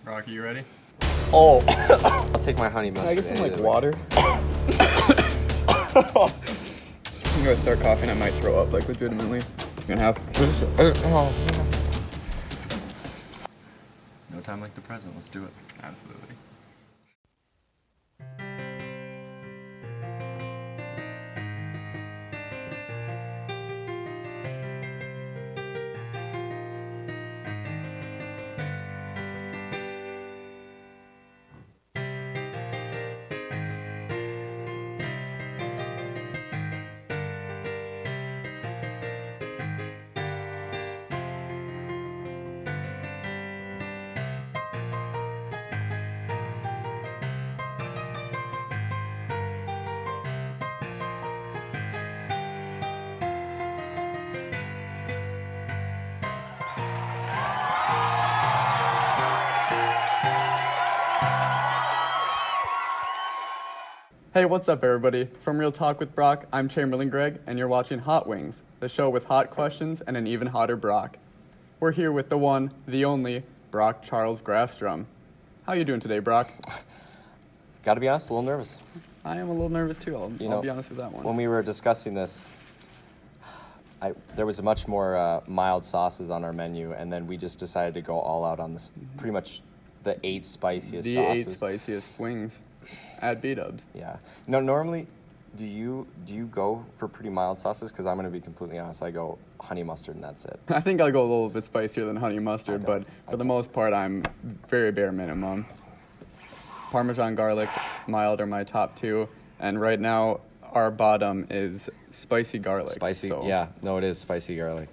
Rocky, you ready? Oh, I'll take my honey mustard. I get some like water. I'm gonna start coughing. I might throw up, like legitimately. I'm gonna have. No time like the present. Let's do it. Absolutely. Hey, what's up, everybody? From Real Talk with Brock, I'm Chamberlain Gregg, and you're watching Hot Wings, the show with hot questions and an even hotter Brock. We're here with the one, the only, Brock Charles Grafstrom. How you doing today, Brock? Gotta be honest, a little nervous. I am a little nervous too. I'll be honest with that one. When we were discussing this, there was much more mild sauces on our menu, and then we just decided to go all out on this, pretty much the 8 spiciest the sauces. 8 spiciest wings at Bdubs. Yeah. No, normally, do you go for pretty mild sauces? Because I'm going to be completely honest, I go honey mustard and that's it. I think I'll go a little bit spicier than honey mustard, Okay. but for the most part, I'm very bare minimum. Parmesan garlic, mild are my top 2, and right now our bottom is spicy garlic. Spicy, so, yeah. No, it is spicy garlic.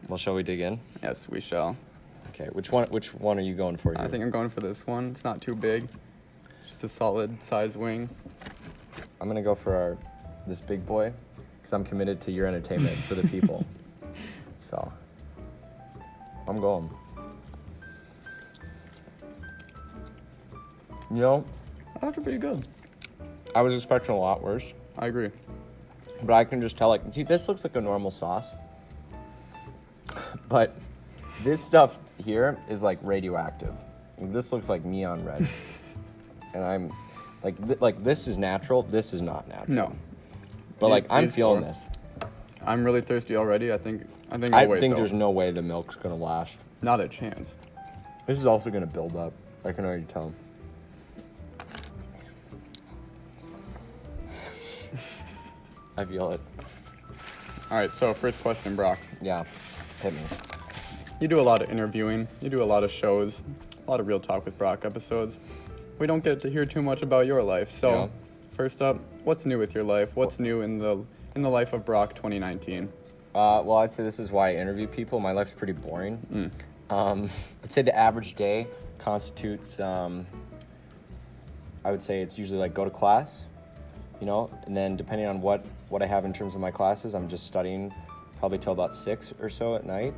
Well, shall we dig in? Yes, we shall. Okay, which one are you going for here? I think I'm going for this one. It's not too big. Just a solid size wing. I'm going to go for this big boy because I'm committed to your entertainment for the people. So, I'm going. You know, That's pretty good. I was expecting a lot worse, I agree. but I can just tell, like, see, this looks like a normal sauce, but this stuff here is, like, radioactive. This looks like neon red, and I'm, like, this is natural, this is not natural. No. But, like, I'm These feeling four. this. I'm really thirsty already. I think I I'll wait, think though. there's no way the milk's gonna last. Not a chance. This is also gonna build up. I can already tell. I feel it. All right, so first question, Brock. Yeah, hit me. You do a lot of interviewing. You do a lot of shows, a lot of Real Talk with Brock episodes. We don't get to hear too much about your life. So, Yeah. First up, what's new with your life? What's new in the life of Brock 2019? Well, I'd say this is why I interview people. My life's pretty boring. I'd say the average day constitutes, I would say it's usually like go to class, and then depending on what I have in terms of my classes, I'm just studying probably till about 6 or so at night.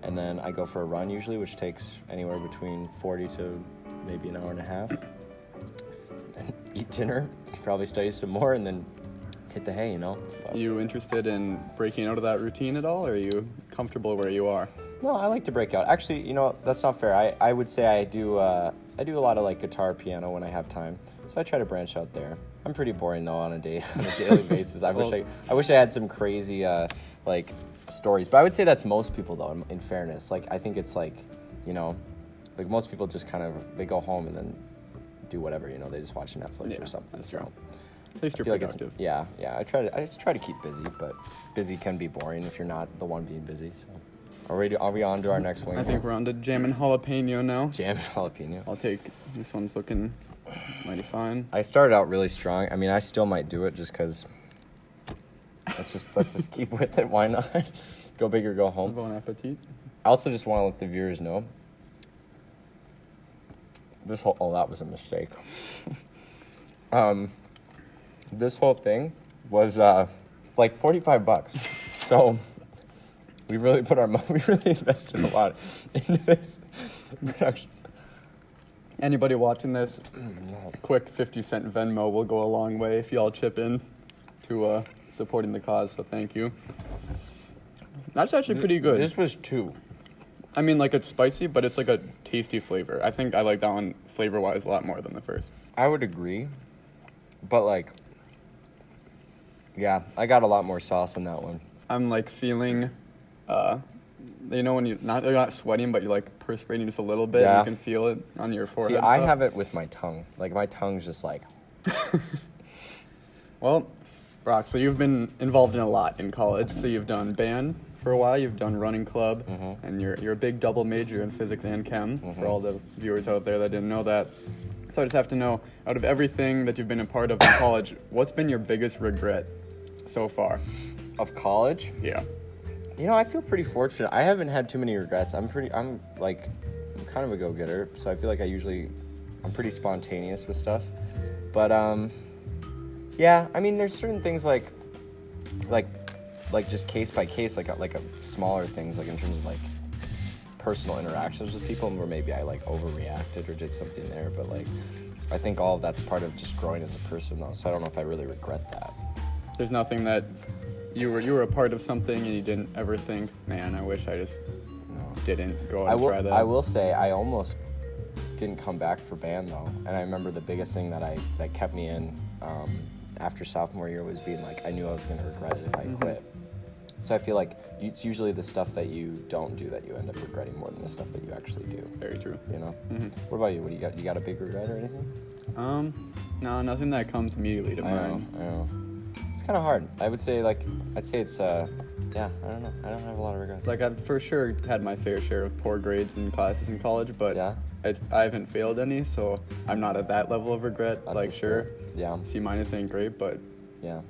And then I go for a run usually, which takes anywhere between 40 to maybe an hour and a half. Then eat dinner, probably study some more, and then hit the hay, But, You interested in breaking out of that routine at all, or are you comfortable where you are? no, I like to break out. Actually, that's not fair. I would say I do a lot of like guitar, piano when I have time. So I try to branch out there. I'm pretty boring though on a daily basis. I wish I had some crazy like stories. But I would say that's most people though, in fairness. Like I think it's like, like most people just kind of they go home and then do whatever, they just watch Netflix or something. That's true. So At least I you're feel like productive. yeah. I just try to keep busy, but busy can be boring if you're not the one being busy. So are we on to our next wing? I think we're on to jam and jalapeno now. Jam and jalapeno. I'll take this one's looking mighty fine. I started out really strong. I mean, I still might do it just because. Let's just keep with it. Why not? Go big or go home. Bon appetit. I also just want to let the viewers know. That was a mistake. This whole thing was like $45. So we really we really invested a lot into this production. Anybody watching this, quick 50-cent Venmo will go a long way if y'all chip in to supporting the cause, so thank you. That's actually pretty good. This was 2. I mean, like, it's spicy, but it's like a tasty flavor. I think I like that one flavor-wise a lot more than the first. I would agree, but like, yeah, I got a lot more sauce in that one. I'm like feeling, you know, when you're not sweating, but you're like perspiring just a little bit. Yeah. You can feel it on your forehead. See, I have it with my tongue. Like, my tongue's just like, Well, Brock, so you've been involved in a lot in college. So you've done band for a while, you've done running club, and you're a big double major in physics and chem, for all the viewers out there that didn't know that. So I just have to know, out of everything that you've been a part of in college, what's been your biggest regret so far? of college. Yeah. You know, I feel pretty fortunate. I haven't had too many regrets. I'm kind of a go-getter, so I feel like I'm pretty spontaneous with stuff. But, yeah, I mean, there's certain things like just case by case, like a smaller things, like in terms of like personal interactions with people where maybe I like overreacted or did something there. But like, I think all of that's part of just growing as a person though. So I don't know if I really regret that. There's nothing that you were a part of something and you didn't ever think, man, I wish I just didn't go and try that. I will say I almost didn't come back for band though, and I remember the biggest thing that kept me in after sophomore year was being like, I knew I was going to regret it if I quit. So I feel like it's usually the stuff that you don't do that you end up regretting more than the stuff that you actually do. Very true. You know. What about you? What do you got? You got a big regret or anything? No, nothing that comes immediately to mind. I know. It's kind of hard. I would say it's yeah, I don't know. I don't have a lot of regrets. Like, I've for sure had my fair share of poor grades in classes in college, but Yeah. I haven't failed any, so I'm not at that level of regret. That's like, the sure, spirit. Yeah. C- ain't great, but Yeah.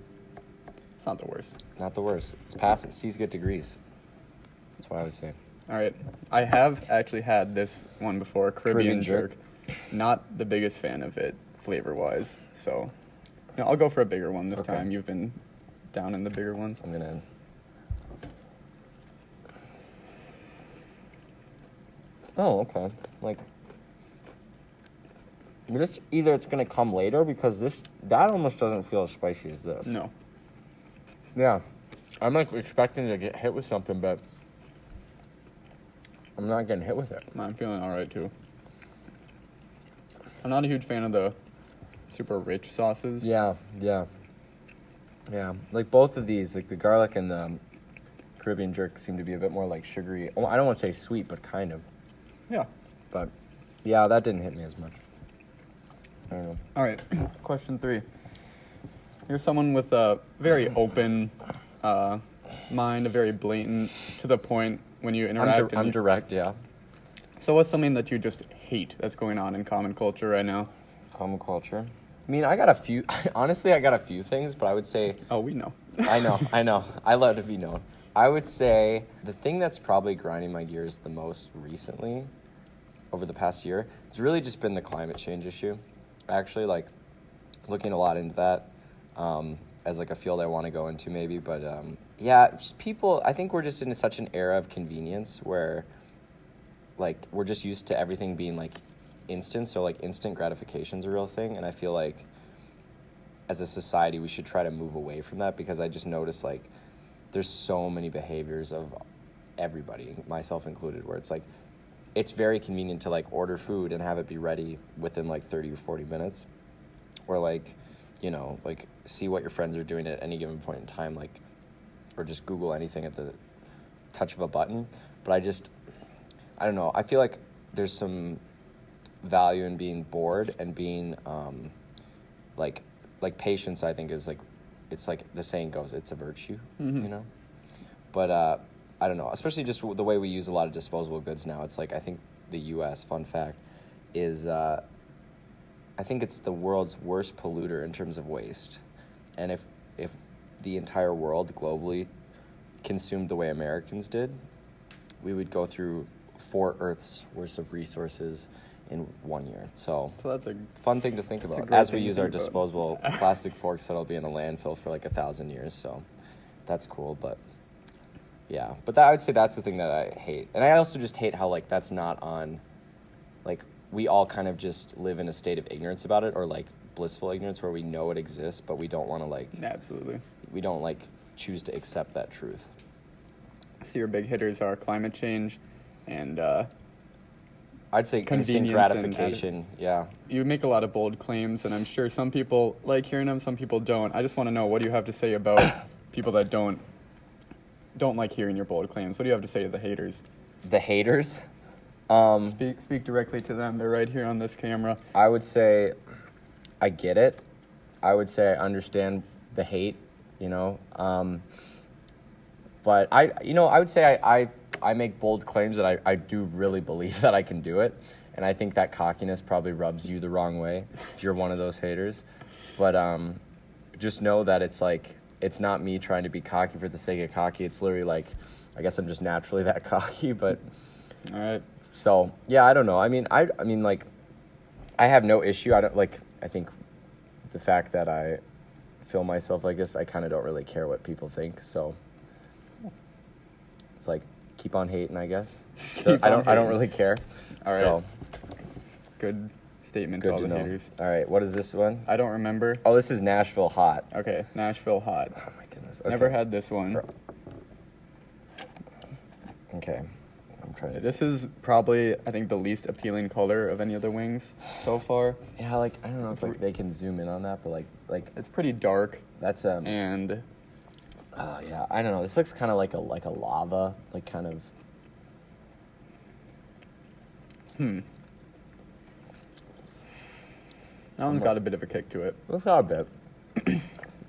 it's not the worst. Not the worst. It's passing. C's get degrees. That's what I would say. All right. I have actually had this one before, Caribbean Jerk. Not the biggest fan of it, flavor-wise, so I'll go for a bigger one this Okay. time. You've been down in the bigger ones. I'm gonna. Oh, okay. Like, this either it's gonna come later because that almost doesn't feel as spicy as this. No. Yeah, I'm like expecting to get hit with something, but I'm not getting hit with it. I'm feeling all right, too. I'm not a huge fan of the super rich sauces. Yeah. Like both of these, like the garlic and the Caribbean jerk, seem to be a bit more like sugary. Oh, I don't want to say sweet, but kind of. Yeah. But yeah, that didn't hit me as much. I don't know. All right. Question 3. You're someone with a very open mind, a very blatant, to the point when you interact. I'm direct, yeah. So what's something that you just hate that's going on in common culture right now? Common culture. I mean, I got a few. Honestly, I got a few things, but I would say. Oh, we know. I know. I let it be known. I would say the thing that's probably grinding my gears the most recently, over the past year, has really just been the climate change issue. Actually, like, looking a lot into that as like a field I want to go into maybe. But yeah, just people. I think we're just in such an era of convenience where, like, we're just used to everything being like instant. So like instant gratification's a real thing, and I feel like as a society we should try to move away from that, because I just notice like there's so many behaviors of everybody, myself included, where it's like it's very convenient to like order food and have it be ready within like 30 or 40 minutes, or like, you know, like see what your friends are doing at any given point in time, like, or just Google anything at the touch of a button. But I don't know, I feel like there's some value in being bored and being like patience. I think is like, it's like the saying goes, it's a virtue, you know. But I don't know, especially just the way we use a lot of disposable goods now. It's like, I think the U.S., fun fact, is I think it's the world's worst polluter in terms of waste. And if the entire world globally consumed the way Americans did, we would go through 4 Earths worth of resources in 1 year. So that's a fun thing to think a about great as we thing to use our think about. disposable plastic forks that'll be in a landfill for like 1,000 years. So that's cool. But yeah, but I would say that's the thing that I hate. And I also just hate how like that's not on, like, we all kind of just live in a state of ignorance about it, or like blissful ignorance where we know it exists, but we don't want to like, Absolutely. we don't like choose to accept that truth. So your big hitters are climate change, and I'd say instant convenience gratification. Yeah. you make a lot of bold claims, and I'm sure some people like hearing them, some people don't. I just want to know, what do you have to say about people that don't like hearing your bold claims? What do you have to say to the haters? The haters? Speak directly to them. They're right here on this camera. I would say I get it. I would say I understand the hate, you know. But I would say I make bold claims that I do really believe that I can do it. And I think that cockiness probably rubs you the wrong way if you're one of those haters. But just know that it's like, it's not me trying to be cocky for the sake of cocky. It's literally like, I guess I'm just naturally that cocky. But All right. so yeah, I don't know. I mean, I mean, like, I have no issue. I think the fact that I film myself like this, I kind of don't really care what people think. So it's like, keep on hating, I guess. I don't really care. All right. So, Good statement good to all to the know. haters. All right, what is this one? I don't remember. Oh, this is Nashville Hot. Okay, Nashville Hot. Oh my goodness. Okay. Never had this one. Okay. I'm trying to. This is probably, I think, the least appealing color of any of the wings so far. Yeah, like, I don't know if like they can zoom in on that, but like It's pretty dark, that's and yeah, I don't know. This looks kind of like a lava, like kind of. that one's got a bit of a kick to it. Look at a bit.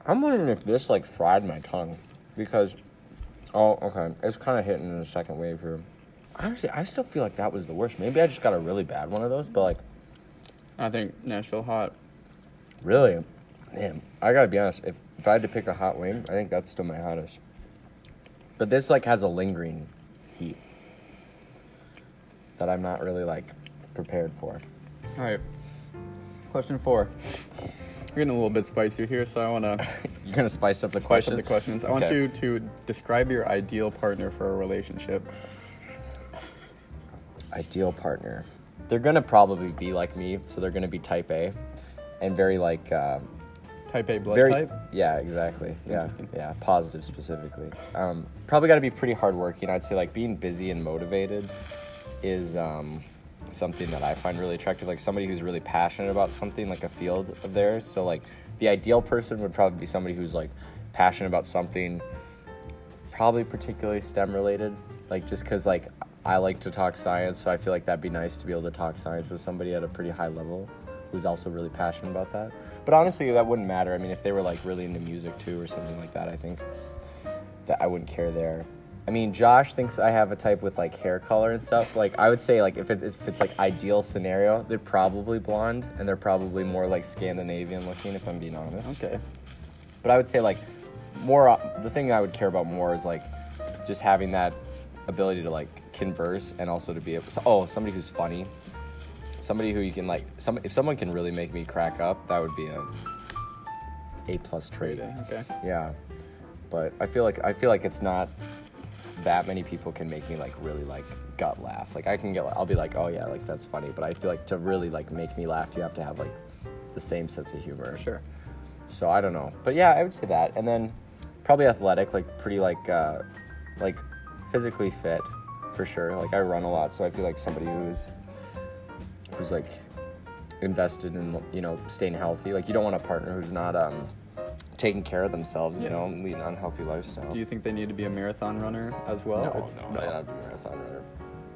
I'm wondering if this like fried my tongue, because okay, it's kind of hitting in the second wave here. Honestly, I still feel like that was the worst. Maybe I just got a really bad one of those, but like, I think Nashville Hot. really, man, I gotta be honest. If I had to pick a hot wing, I think that's still my hottest. But this like has a lingering heat that I'm not really like prepared for. All right. Question 4. We're getting a little bit spicier here, so I want to You're gonna spice up the spice up questions. the questions. I want Okay. you to describe your ideal partner for a relationship. Ideal partner. They're gonna probably be like me, so they're gonna be type A, and very like Type A blood very type? yeah, exactly. Yeah, Interesting. yeah, positive specifically. Probably got to be pretty hardworking. I'd say like being busy and motivated is something that I find really attractive. Like somebody who's really passionate about something, like a field of theirs. So like the ideal person would probably be somebody who's like passionate about something, probably particularly STEM related. Like just because like I like to talk science, so I feel like that'd be nice to be able to talk science with somebody at a pretty high level who's also really passionate about that. But honestly, that wouldn't matter. I mean, if they were like really into music too or something like that, I think that I wouldn't care there. I mean, Josh thinks I have a type with like hair color and stuff. Like I would say like if it's like ideal scenario, they're probably blonde and they're probably more like Scandinavian looking, if I'm being honest. Okay. But I would say like more, the thing I would care about more is like just having that ability to like converse and also to be able, somebody who's funny, somebody who you can like, if someone can really make me crack up, that would be a A+ trait. Okay. Yeah, but I feel like it's not that many people can make me like really like gut laugh. Like I'll be like, oh yeah, like that's funny, but I feel like to really like make me laugh, you have to have like the same sense of humor. Sure. So I don't know, but yeah, I would say that, and then probably athletic, like pretty like physically fit, for sure. Like I run a lot, so I feel like somebody who's like invested in, you know, staying healthy. Like you don't want a partner who's not taking care of themselves, you know, leading an unhealthy lifestyle. Do you think they need to be a marathon runner as well? No, not be a marathon runner.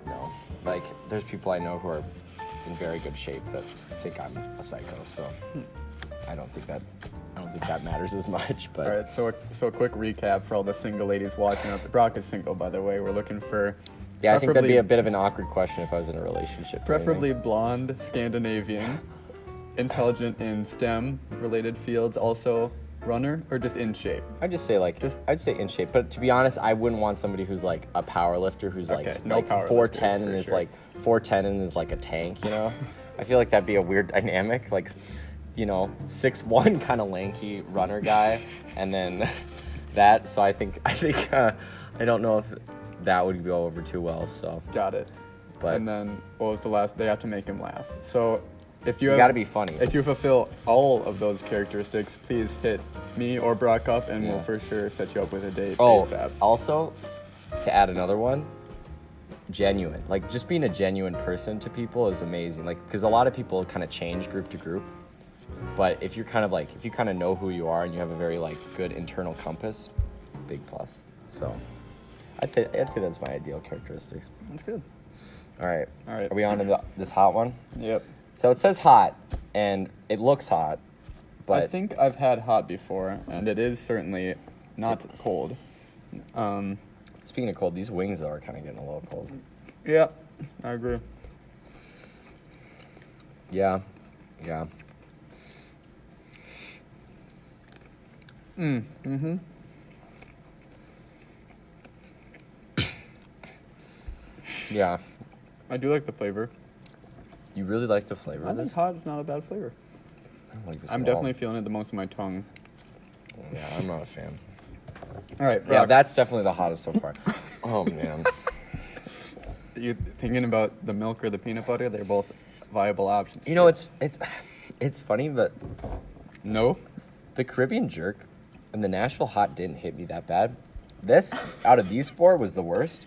No, like there's people I know who are in very good shape that think I'm a psycho. So I don't think that matters as much. But All right, so a quick recap for all the single ladies watching. Brock is single, by the way. We're looking for yeah, I think that'd be a bit of an awkward question if I was in a relationship. preferably blonde, Scandinavian, intelligent in STEM-related fields, also runner, or just in shape. I'd just say like I'd say in shape, but to be honest, I wouldn't want somebody who's like a power lifter who's no power 4'10" lifters, and for is sure. like 4'10" and is like a tank, you know. I feel like that'd be a weird dynamic, like, you know, 6'1" kind of lanky runner guy, and then that. So I think I don't know if that would go over too well. So Got it. But And then what was the last? They have to make him laugh. So if you you got to be funny. If you fulfill all of those characteristics, please hit me or Brock up, and we'll Yeah. for sure set you up with a date Oh, ASAP. also, to add another one, genuine. Like, just being a genuine person to people is amazing. Like, because a lot of people kind of change group to group. But if you're kind of like, if you kind of know who you are and you have a very like good internal compass, big plus. So I'd say that's my ideal characteristics. That's good. All right. Are we on to this hot one? Yep. So it says hot, and it looks hot, but I think I've had hot before, and it is certainly not cold. Speaking of cold, these wings though are kind of getting a little cold. Yeah, I agree. Yeah. Mm-hmm. Yeah. I do like the flavor. You really like the flavor I of think this? hot is not a bad flavor. I don't like this I'm at all. definitely feeling it the most in my tongue. Yeah, I'm not a fan. All right, Yeah, Brock, that's definitely the hottest so far. Oh, man. you thinking about the milk or the peanut butter? They're both viable options. You know, it's funny, but No? the Caribbean jerk and the Nashville hot didn't hit me that bad. This, out of these four, was the worst.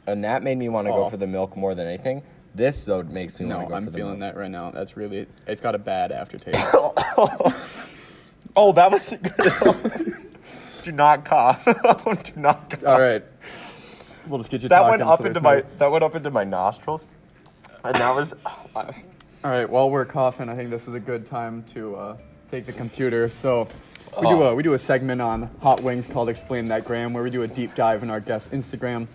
And that made me want to go Oh. for the milk more than anything. This, though, makes me want No, to go I'm for the feeling milk. that right now. That's really, it's got a bad aftertaste. Oh, that was good. Do not cough. Do not cough. All right. We'll just get you That talking. went up so into there's my nostrils, and that was. All right, while we're coughing, I think this is a good time to take the computer. So we do a segment on Hot Wings called Explain That Gram, where we do a deep dive in our guest Instagram,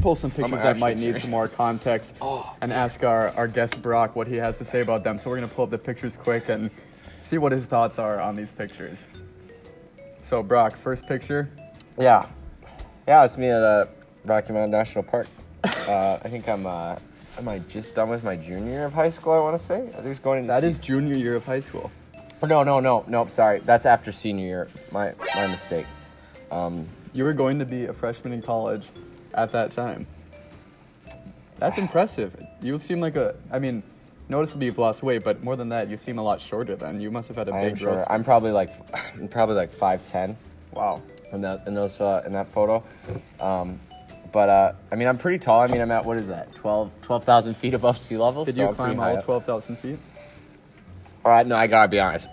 pull some pictures that might actually need curious. some more context, and ask our guest Brock what he has to say about them. So we're going to pull up the pictures quick and see what his thoughts are on these pictures. So Brock, first picture. Yeah, it's me at Rocky Mountain National Park. I think am I just done with my junior year of high school? I want to say. I think it's going into That is junior year of high school. No. Sorry, that's after senior year. My mistake. You were going to be a freshman in college at that time. That's impressive. You seem like noticeably you've lost weight, but more than that, you seem a lot shorter then. You must have had a I am big sure. growth. I'm probably like 5'10" Wow. in that photo. But I'm pretty tall. I'm at, what is that, 12,000 feet above sea level. Did so you I'm pretty climb high all up. 12,000 feet? All right, no, I gotta be honest.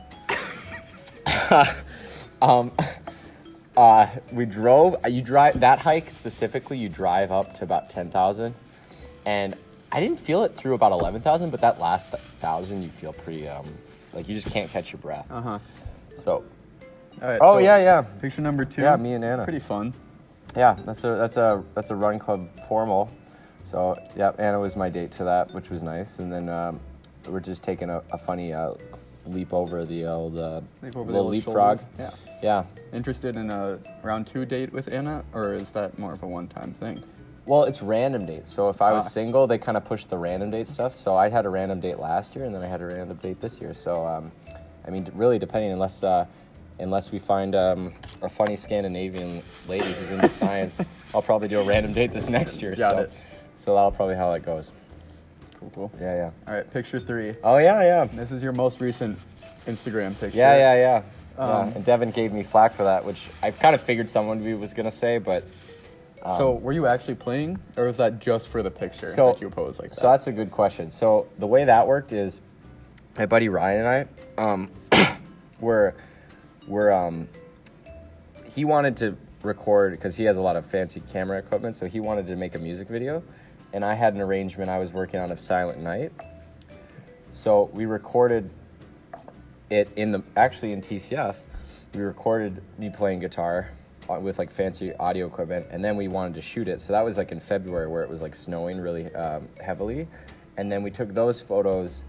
We drove. You drive that hike specifically. You drive up to about 10,000, and I didn't feel it through about 11,000. But that last 1,000, you feel pretty like you just can't catch your breath. So, All right. oh so yeah. Picture number 2. Yeah, me and Anna. Pretty fun. Yeah, that's a run club formal. So yeah, Anna was my date to that, which was nice. And then we're just taking a funny leap over the old little leapfrog. Yeah. Yeah. Interested in a round 2 date with Anna, or is that more of a one-time thing? Well, it's random dates. So if I was single, they kind of push the random date stuff. So I had a random date last year, and then I had a random date this year. So really depending, unless we find a funny Scandinavian lady who's into science, I'll probably do a random date this next year. Got it. So that'll probably how it goes. Cool. Yeah. All right, picture 3. Oh yeah. This is your most recent Instagram picture. Yeah. And Devin gave me flack for that, which I kind of figured someone was gonna say, but. So were you actually playing, or was that just for the picture So- that you posed like that? So that's a good question. So the way that worked is, my buddy Ryan and I, he wanted to record because he has a lot of fancy camera equipment. So he wanted to make a music video, and I had an arrangement I was working on of Silent Night. So we recorded it in TCF. We recorded me playing guitar with like fancy audio equipment, and then we wanted to shoot it. So that was like in February, where it was like snowing really heavily, and then we took those photos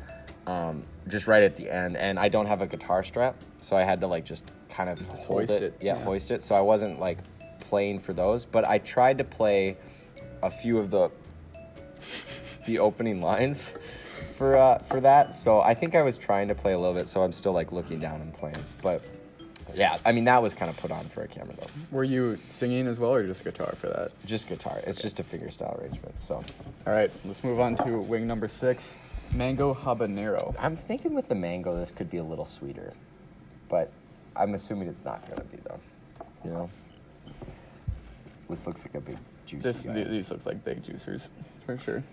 just right at the end. And I don't have a guitar strap, so I had to like just kind of hold hoist it. it. Yeah, Yeah. hoist it. So I wasn't like playing for those, but I tried to play a few of the opening lines for that. So I think I was trying to play a little bit. So I'm still like looking down and playing, but. Yeah, that was kind of put on for a camera though. Were you singing as well, or just guitar for that? Just guitar. It's just a fingerstyle arrangement. So All right, let's move on to wing number 6, mango habanero. I'm thinking with the mango, this could be a little sweeter, but I'm assuming it's not gonna be though. You know, this looks like a big juicy guy. These look like big juicers, for sure.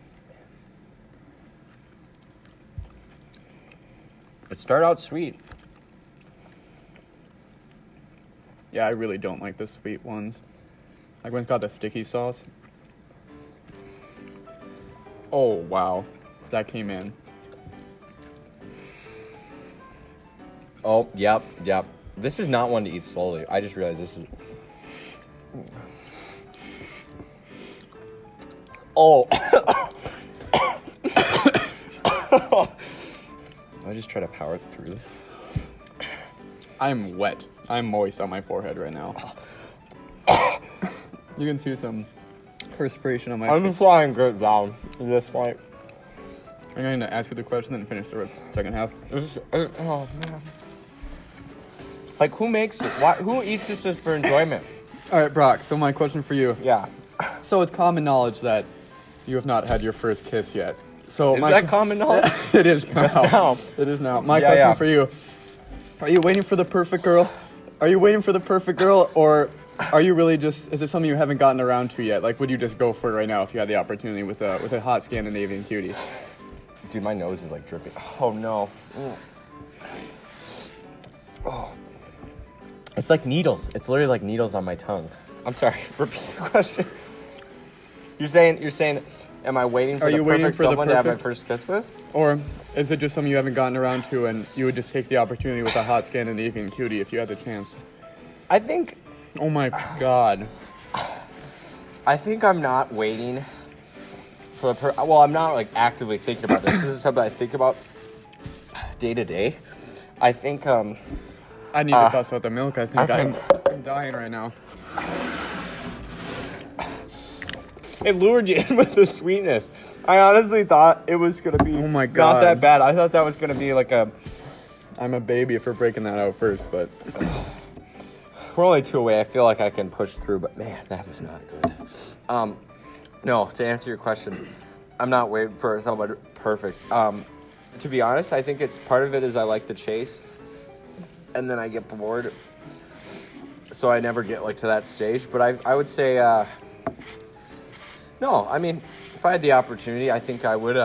It started out sweet. Yeah, I really don't like the sweet ones. I went and got the sticky sauce. Oh, wow. That came in. Oh, yep. This is not one to eat slowly. I just realized this is... Oh. I just try to power through this. I'm wet. I'm moist on my forehead right now. You can see some perspiration on my I'm face. flying good down at this point. I'm going to ask you the question and finish the second half. Oh, man. Like, who makes it? Who eats this just for enjoyment? All right, Brock, so my question for you. Yeah. So it's common knowledge that you have not had your first kiss yet. So Is that common knowledge? It is now. now. It is now. My Yeah, question yeah. for you. Are you waiting for the perfect girl? Are you waiting for the perfect girl, or are you really just, is it something you haven't gotten around to yet? Like, would you just go for it right now if you had the opportunity with a hot Scandinavian cutie? Dude, my nose is like dripping. Oh, no. Oh. It's like needles. It's literally like needles on my tongue. I'm sorry. Repeat the question. You're saying, am I waiting for Are the you waiting perfect for the someone to have my perfect- first kiss with? Or is it just something you haven't gotten around to and you would just take the opportunity with a hot Scandinavian cutie if you had the chance? I think Oh my God. I'm not waiting for the well, I'm not like actively thinking about this. This is something I think about day to day. I think I need to bust out the milk. I think I'm dying right now. it lured you in with the sweetness. I honestly thought it was gonna be Oh my not God. that bad. I thought that was gonna be like a. I'm a baby for breaking that out first, but We're only 2 away. I feel like I can push through, but man, that was not good. No, to answer your question, I'm not waiting for someone perfect. To be honest, I think it's part of it is I like the chase, and then I get bored, so I never get like to that stage. But I would say, no. I mean, if I had the opportunity, I think I would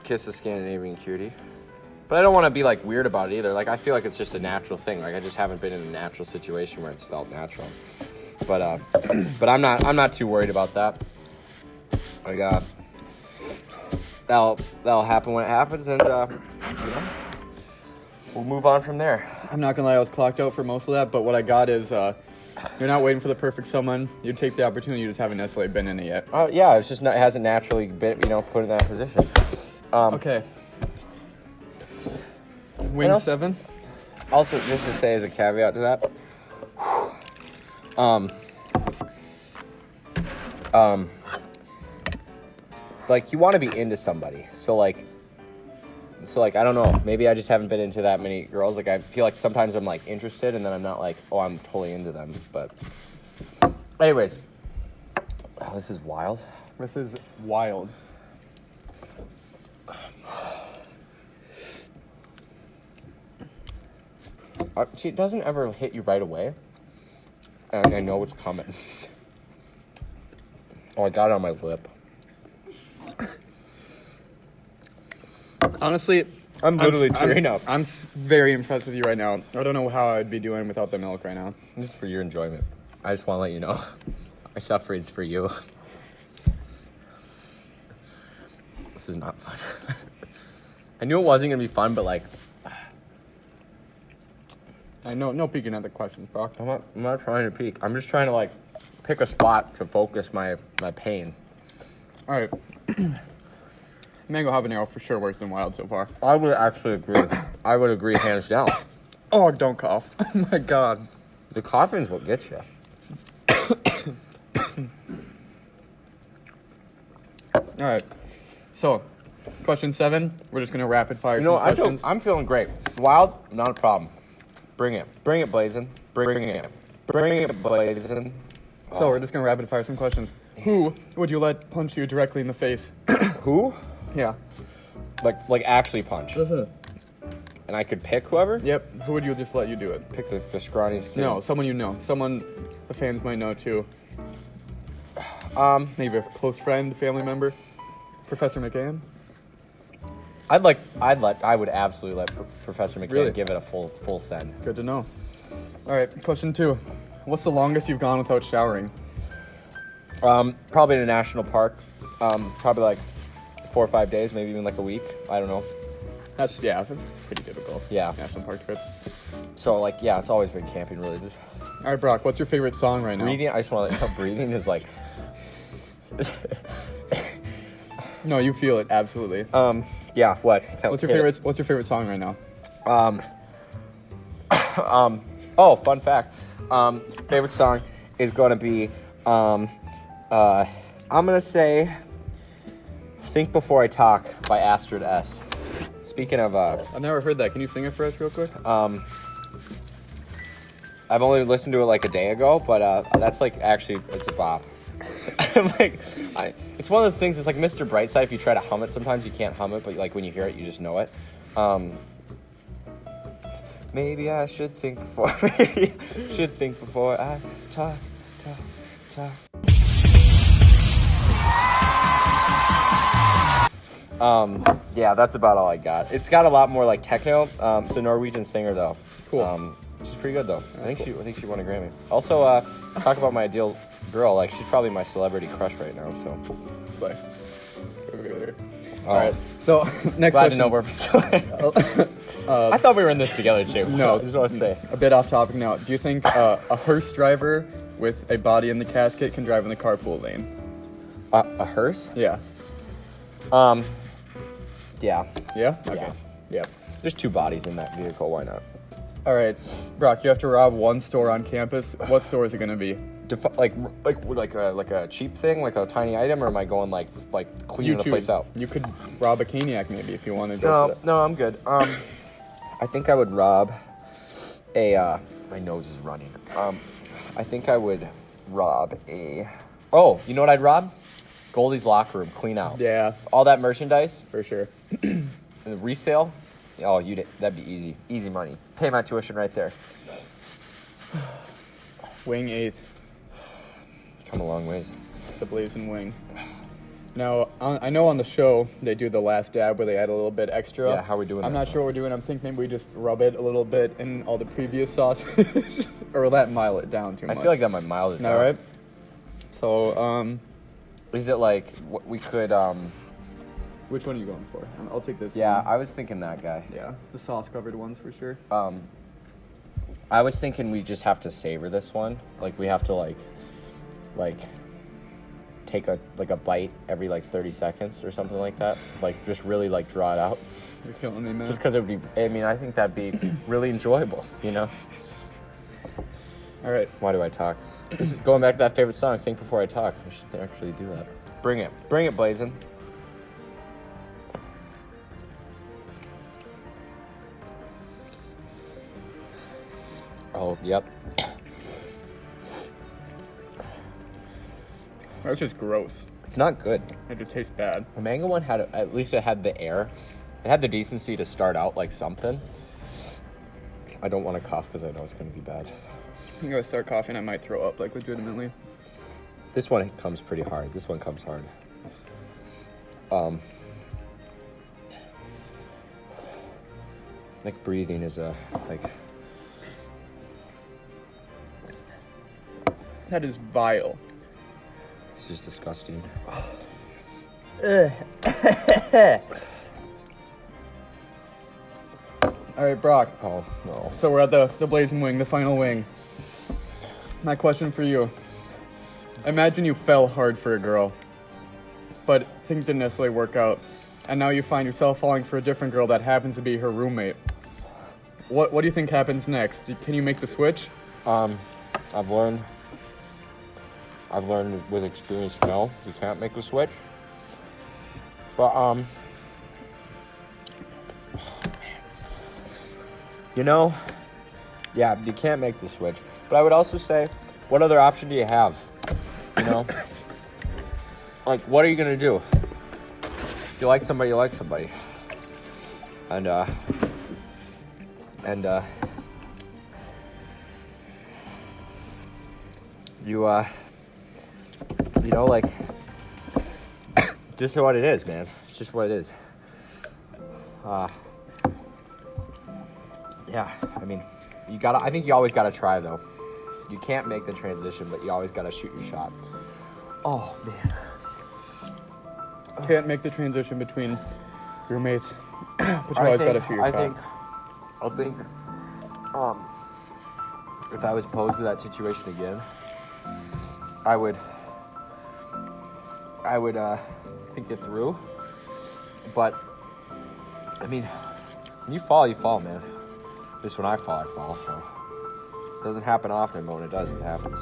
kiss a Scandinavian cutie. But I don't want to be like weird about it either. Like I feel like it's just a natural thing. Like I just haven't been in a natural situation where it's felt natural. But but I'm not too worried about that. Like that'll happen when it happens, and we'll move on from there. I'm not gonna lie, I was clocked out for most of that. But what I got is you're not waiting for the perfect someone. You take the opportunity. You just haven't necessarily been in it yet. Yeah, it's just not, it hasn't naturally been put in that position. Okay. Wing else? 7. Also, just to say as a caveat to that, like you want to be into somebody, so like I don't know, maybe I just haven't been into that many girls. Like I feel like sometimes I'm like interested, and then I'm not like, oh, I'm totally into them. But anyways, oh, this is wild. This is wild. See, it doesn't ever hit you right away, and I know it's coming. Oh, I got it on my lip. Honestly, I'm literally tearing up. I'm very impressed with you right now. I don't know how I'd be doing without the milk right now. This is for your enjoyment. I just want to let you know. My suffering's for you. This is not fun. I knew it wasn't going to be fun, but like... I know, no peeking at the questions, Brock. I'm not trying to peek. I'm just trying to like pick a spot to focus my pain. All right. Mango habanero for sure worse than wild so far. I would actually agree. I would agree hands down. Oh, don't cough. Oh my God. The coughing's what gets you. All right. So, question 7. We're just gonna rapid fire You know, some questions. I'm feeling great. Wild, not a problem. Bring it. Bring it, Blazin. Bring it. Bring it, Blazin. So we're just gonna rapid fire some questions. Who would you let punch you directly in the face? Who? Yeah. Like actually punch. And I could pick whoever? Yep. Who would you just let you do it? Pick the scrawniest kid. No, someone you know. Someone the fans might know too. Maybe a close friend, family member? Professor McGann? I would absolutely let Professor McCann Really? give it a full send. Good to know. All right, question 2. What's the longest you've gone without showering? Probably in a national park. Probably like 4 or 5 days, maybe even like a week. I don't know. That's pretty typical. Yeah. National park trip. So like, yeah, it's always been camping related. All right, Brock, what's your favorite song right now? Breathing, I just want to let you know, breathing is like, No, you feel it, absolutely. yeah, what? What's your favorite song right now? Oh, fun fact. Favorite song is going to be, I'm going to say Think Before I Talk by Astrid S. Speaking of, I've never heard that. Can you sing it for us real quick? I've only listened to it like a day ago, but that's like, actually, it's a bop. Like, it's one of those things, it's like Mr. Brightside. If you try to hum it, sometimes you can't hum it, but like when you hear it, you just know it. Maybe I should think before, I talk. Yeah, that's about all I got. It's got a lot more like techno. It's a Norwegian singer though. Cool. She's pretty good though. I think she won a Grammy. Also, talk about my ideal girl. Like she's probably my celebrity crush right now. So. Slay. All right. So next Glad question. to know we're still. I thought we were in this together too. No, I just want to say. A bit off topic now. Do you think a hearse driver with a body in the casket can drive in the carpool lane? A hearse? Yeah. Yeah. Yeah? Okay. Yeah. There's 2 bodies in that vehicle. Why not? All right. Brock, you have to rob one store on campus. What store is it going to be? Like a cheap thing, like a tiny item, or am I going like cleaning the place out? You could rob a Caniac maybe if you wanted to go for that. No, I'm good. I think I would rob a. My nose is running. I think I would rob a. Oh, you know what I'd rob? Goldie's locker room, clean out. Yeah, All that merchandise, for sure. and the resale. Oh, that'd be easy. Easy money. Pay my tuition right there. Wing 8, Come a long ways. the Blazin wing. Now, I know on the show they do the last dab where they add a little bit extra. Yeah, how are we doing I'm that? not sure what we're doing. I'm thinking maybe we just rub it a little bit in all the previous sauces. Or will that mile it down too I much? feel like that might mild it down. All right. So, Is it like what we could? which one are you going for? I'll take this Yeah, one. I was thinking that guy. Yeah, the sauce-covered ones for sure. I was thinking we just have to savor this one. Like we have to like take a bite every like 30 seconds or something like that. Like just really like draw it out. You're killing me, man. Just because it would be. I mean, I think that'd be really enjoyable. You know. All right. Why do I talk? This is going back to that favorite song. Think Before I Talk. We should actually do that. Bring it, Blazin. Oh, yep. That's just gross. It's not good. It just tastes bad. The mango one had, at least it had the air. It had the decency to start out like something. I don't want to cough because I know it's going to be bad. I'm gonna start coughing. I might throw up, like legitimately. This one comes pretty hard. This one comes hard. Like breathing is a like. That is vile. This is disgusting. All right, Brock. Oh no. So we're at the Blazin wing, the final wing. My question for you. Imagine you fell hard for a girl, but things didn't necessarily work out, and now you find yourself falling for a different girl that happens to be her roommate. What do you think happens next? Can you make the switch? I've learned with experience, no, you can't make the switch. But you know, yeah, you can't make the switch. But I would also say, what other option do you have? You know, like what are you gonna do? If you like somebody, you like somebody, and you You know, like, just what it is, man. It's just what it is. Yeah, I mean, I think you always gotta try, though. You can't make the transition, but you always gotta shoot your shot. Oh, man. Can't make the transition between roommates, but you always gotta shoot your shot. I think, if I was posed with that situation again, I would think it through. But I mean, when you fall, man. Just when I fall, so it doesn't happen often, but when it does, it happens.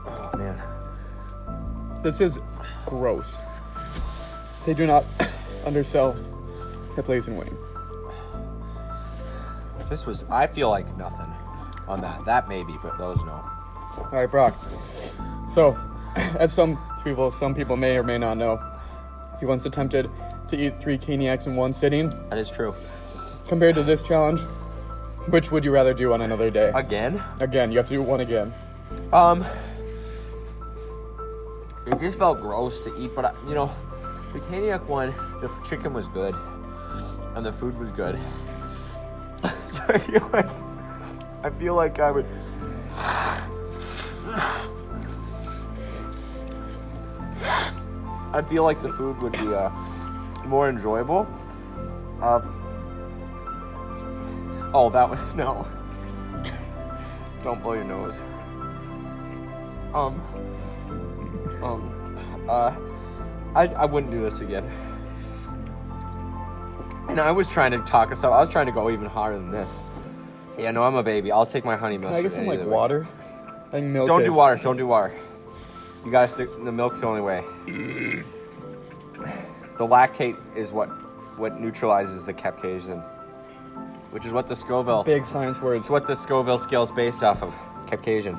Oh man. This is gross. They do not undersell the Blazin wing. I feel like nothing on that. That maybe, but those no. All right, Brock. So, as some people may or may not know, he once attempted to eat 3 Caniacs in one sitting. That is true. Compared to this challenge, which would you rather do on another day? Again? Again, you have to do one again. It just felt gross to eat, but you know, the Caniac one, the chicken was good, and the food was good. So I feel like I would. I feel like the food would be more enjoyable. Oh, that was no. Don't blow your nose. I wouldn't do this again. And I was trying to talk us up. I was trying to go even harder than this. Yeah, no, I'm a baby. I'll take my honey Can mustard. I get some like water? I think milk. Don't do water. Don't do water. You gotta stick. The milk's the only way. The lactate is what neutralizes the Caucasian, which is what the Scoville. Big science words. It's what the Scoville scale is based off of. Caucasian.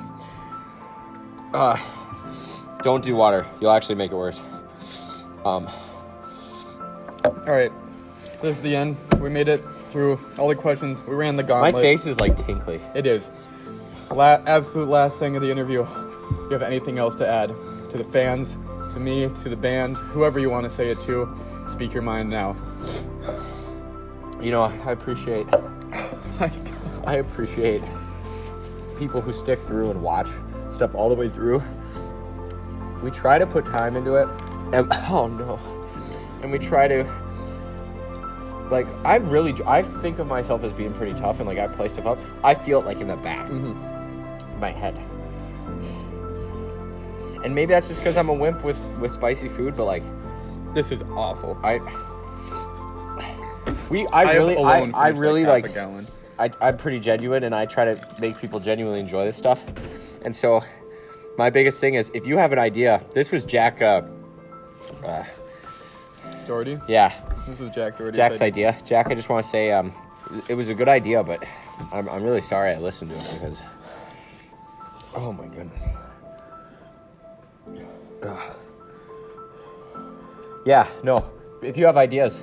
Don't do water. You'll actually make it worse. All right. This is the end. We made it through all the questions. We ran the gauntlet. My face is like tinkly. It is. Absolute last thing of the interview. You have anything else to add to the fans, to me, to the band, whoever you want to say it to? Speak your mind now. You know, I appreciate people who stick through and watch stuff all the way through. We try to put time into it, and and we try to, like, I think of myself as being pretty tough, and like I play stuff up. I feel it like in the back of my head, and maybe that's just because I'm a wimp with spicy food. But like, This is awful. I'm pretty genuine, and I try to make people genuinely enjoy this stuff. And so my biggest thing is, if you have an idea, this was Jack Doherty? Yeah. This is Jack Doherty's Jack's idea. Jack, I just want to say, it was a good idea, but I'm really sorry I listened to it because, oh my goodness. Yeah, no. If you have ideas,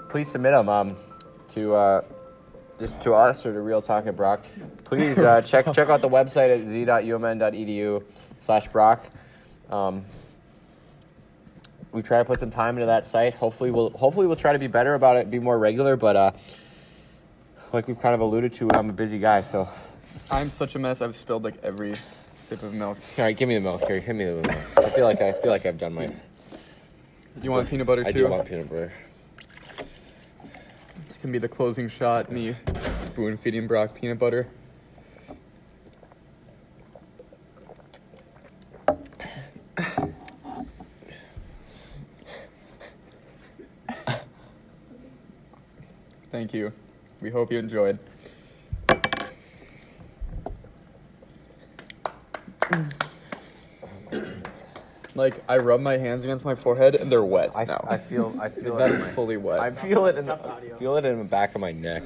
please submit them to just to us or to Real Talk at Brock. Please check out the website at z.umn.edu/Brock. We try to put some time into that site. Hopefully we'll try to be better about it, be more regular. But like we've kind of alluded to, I'm a busy guy, so I'm such a mess. I've spilled like every sip of milk. All right, give me the milk here. Give me the milk. I feel like I've done my. You want peanut butter too? I do want peanut butter. This can be the closing shot. Me spoon feeding Brock peanut butter. Thank you. We hope you enjoyed. Like, I rub my hands against my forehead and they're wet now. I feel that is fully wet. I feel it in the back of my neck.